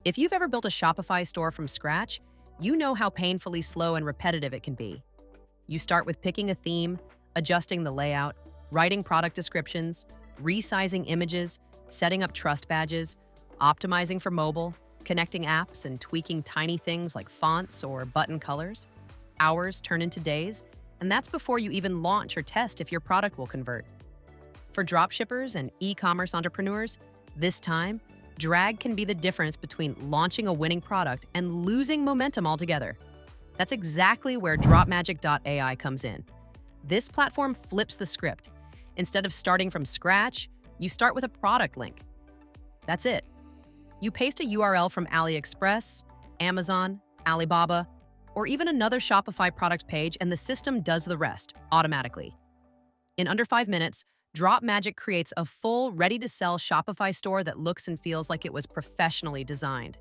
If you've ever built a Shopify store from scratch, you know how painfully slow and repetitive it can be. You start with picking a theme, adjusting the layout, writing product descriptions, resizing images, setting up trust badges, optimizing for mobile, connecting apps, and tweaking tiny things like fonts or button colors. Hours turn into days, and that's before you even launch or test if your product will convert. For dropshippers and e-commerce entrepreneurs, this time, drag can be the difference between launching a winning product and losing momentum altogether. That's exactly where Dropmagic.ai comes in. This platform flips the script. Instead of starting from scratch, you start with a product link. That's it. You paste a URL from AliExpress, Amazon, Alibaba, or even another Shopify product page, and the system does the rest automatically. In under 5 minutes, Dropmagic creates a full, ready-to-sell Shopify store that looks and feels like it was professionally designed.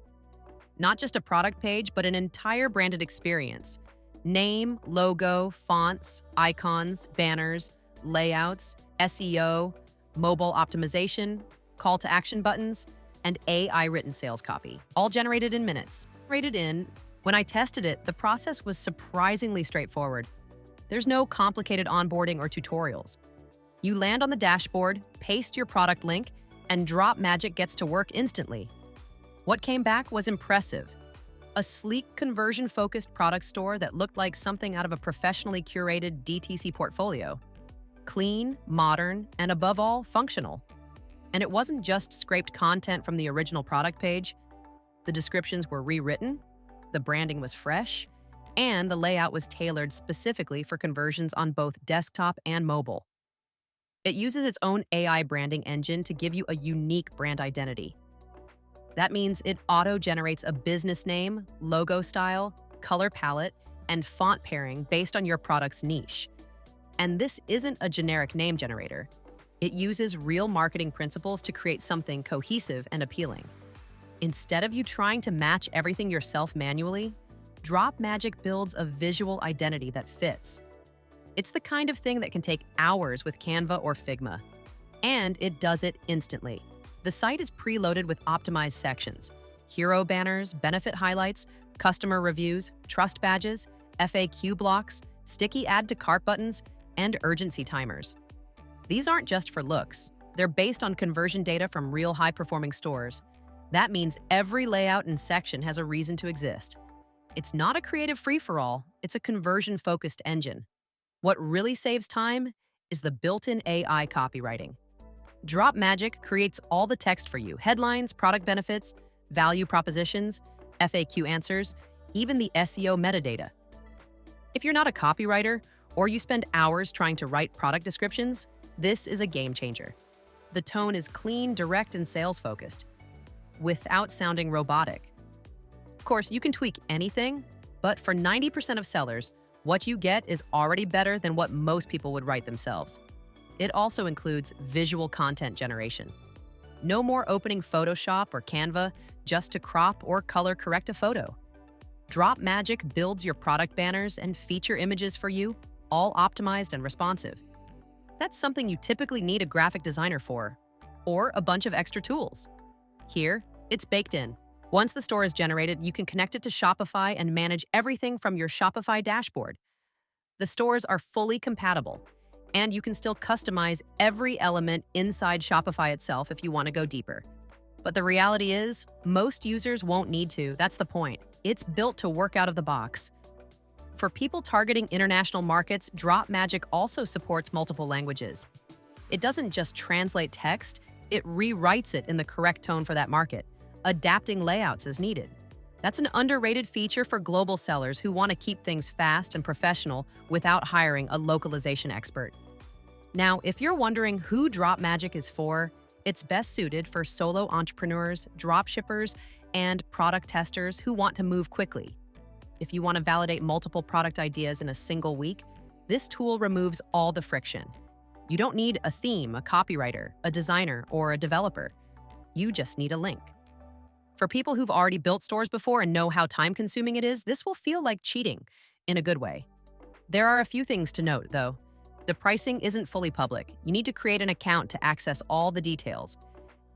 Not just a product page, but an entire branded experience. Name, logo, fonts, icons, banners, layouts, SEO, mobile optimization, call to action buttons, and AI-written sales copy, all generated in minutes. When I tested it, the process was surprisingly straightforward. There's no complicated onboarding or tutorials. You land on the dashboard, paste your product link, and Dropmagic gets to work instantly. What came back was impressive. A sleek, conversion-focused product store that looked like something out of a professionally curated DTC portfolio. Clean, modern, and above all, functional. And it wasn't just scraped content from the original product page. The descriptions were rewritten, the branding was fresh, and the layout was tailored specifically for conversions on both desktop and mobile. It uses its own AI branding engine to give you a unique brand identity. That means it auto-generates a business name, logo style, color palette, and font pairing based on your product's niche. And this isn't a generic name generator. It uses real marketing principles to create something cohesive and appealing. Instead of you trying to match everything yourself manually, Dropmagic builds a visual identity that fits. It's the kind of thing that can take hours with Canva or Figma. And it does it instantly. The site is preloaded with optimized sections: hero banners, benefit highlights, customer reviews, trust badges, FAQ blocks, sticky add to cart buttons, and urgency timers. These aren't just for looks. They're based on conversion data from real high-performing stores. That means every layout and section has a reason to exist. It's not a creative free-for-all, it's a conversion-focused engine. What really saves time is the built-in AI copywriting. Dropmagic creates all the text for you: headlines, product benefits, value propositions, FAQ answers, even the SEO metadata. If you're not a copywriter, or you spend hours trying to write product descriptions, this is a game changer. The tone is clean, direct, and sales-focused, without sounding robotic. Of course, you can tweak anything, but for 90% of sellers, what you get is already better than what most people would write themselves. It also includes visual content generation. No more opening Photoshop or Canva just to crop or color correct a photo. Dropmagic builds your product banners and feature images for you, all optimized and responsive. That's something you typically need a graphic designer for, or a bunch of extra tools. Here, it's baked in. Once the store is generated, you can connect it to Shopify and manage everything from your Shopify dashboard. The stores are fully compatible, and you can still customize every element inside Shopify itself if you want to go deeper. But the reality is, most users won't need to. That's the point. It's built to work out of the box. For people targeting international markets, Dropmagic also supports multiple languages. It doesn't just translate text, it rewrites it in the correct tone for that market, adapting layouts as needed. That's an underrated feature for global sellers who want to keep things fast and professional without hiring a localization expert. Now, if you're wondering who Dropmagic is for, it's best suited for solo entrepreneurs, dropshippers, and product testers who want to move quickly. If you want to validate multiple product ideas in a single week, this tool removes all the friction. You don't need a theme, a copywriter, a designer, or a developer. You just need a link. For people who've already built stores before and know how time-consuming it is, this will feel like cheating, in a good way. There are a few things to note, though. The pricing isn't fully public. You need to create an account to access all the details.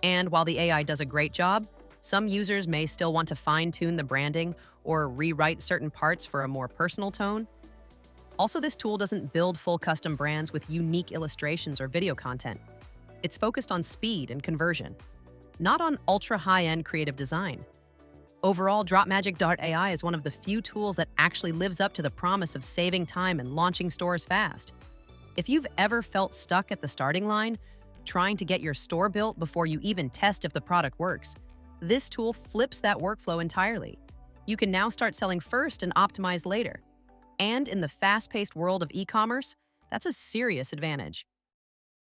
And while the AI does a great job, Some users may still want to fine-tune the branding or rewrite certain parts for a more personal tone. Also, this tool doesn't build full custom brands with unique illustrations or video content. It's focused on speed and conversion, not on ultra-high-end creative design. Overall, Dropmagic.ai is one of the few tools that actually lives up to the promise of saving time and launching stores fast. If you've ever felt stuck at the starting line, trying to get your store built before you even test if the product works, this tool flips that workflow entirely. You can now start selling first and optimize later. And in the fast-paced world of e-commerce, that's a serious advantage.